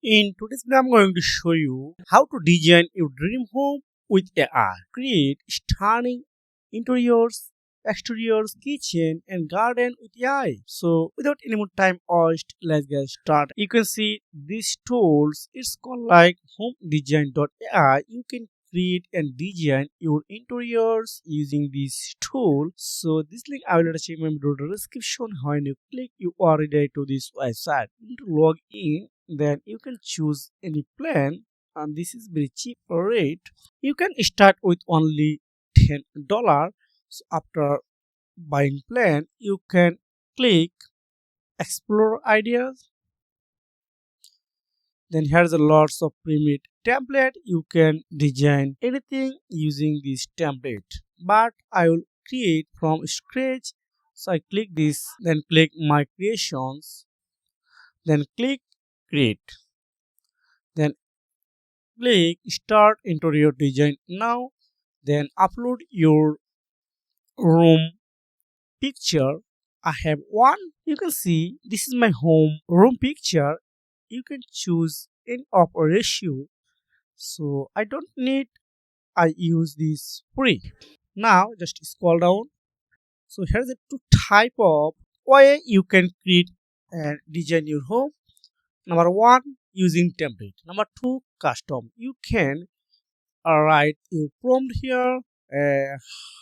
In today's video, I'm going to show you how to design your dream home with AI. Create stunning interiors, exteriors, kitchen, and garden with AI. So, without any more time wasted, let's get started. You can see these tools. It's called like homedesign.ai. You can create and design your interiors using this tool. So this link I will attach in my video description. When you click, you are redirected to this website. You need to log in, then you can choose any plan, and this is very cheap rate. You can start with only $10. So after buying plan, you can click explore ideas. Then here's a lots of pre-made template. You can design anything using this template, but I will create from scratch. So I click this, then click my creations, then click create, then click start interior design now, then upload your room picture. I have one. You can see this is my home room picture. You can choose any of a ratio, so I don't need, I use this free. Now just scroll down. So here's the two type of way you can create and design your home. Number one, using template. Number two, custom. You can write your prompt here,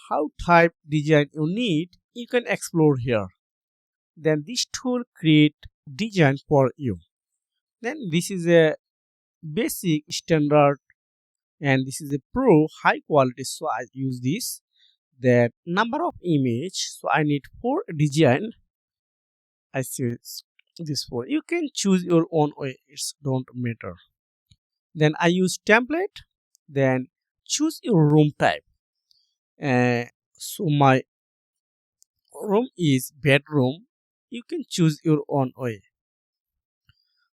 how type design you need. You can explore here. Then this tool create design for you. Then this is a basic standard, and this is a pro high quality, so I use this. Then number of image, so I need 4 design. I choose this 4. You can choose your own way, it's don't matter. Then I use template. Then choose your room type. So my room is bedroom. You can choose your own way.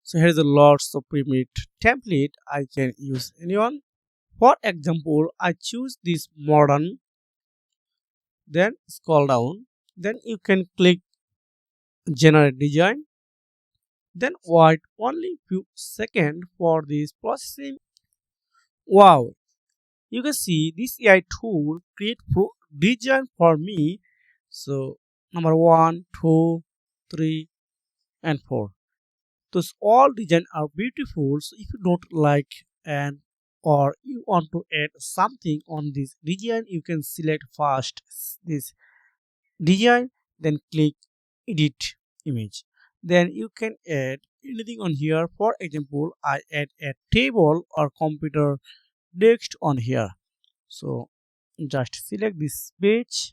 So here's a lots of pre-made template. I can use anyone. For example, I choose this modern, then scroll down, then you can click generate design, then wait only few seconds for this processing. Wow, you can see this AI tool create pro design for me. So number 1, 2, 3, and 4. Those all design are beautiful. So if you don't like and or you want to add something on this design, you can select first this design, then click edit image. Then you can add anything on here. For example, I add a table or computer text on here. So just select this page,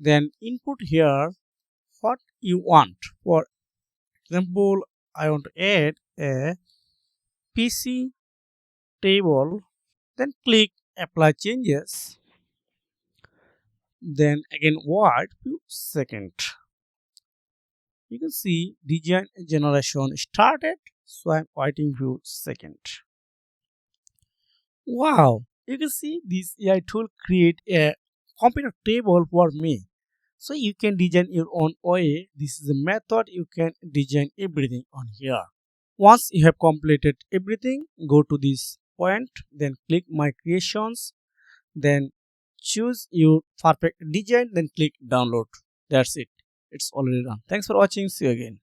then input here what you want. For example, I want to add a PC table, then click apply changes, then again wait few seconds. You can see design generation started, so I'm waiting few seconds. Wow, you can see this AI tool create a computer table for me. So you can design your own way. This is a method you can design everything on here. Once you have completed everything, go to this point, then click my creations, then choose your perfect design, then click download. That's it. It's already done. Thanks for watching. See you again.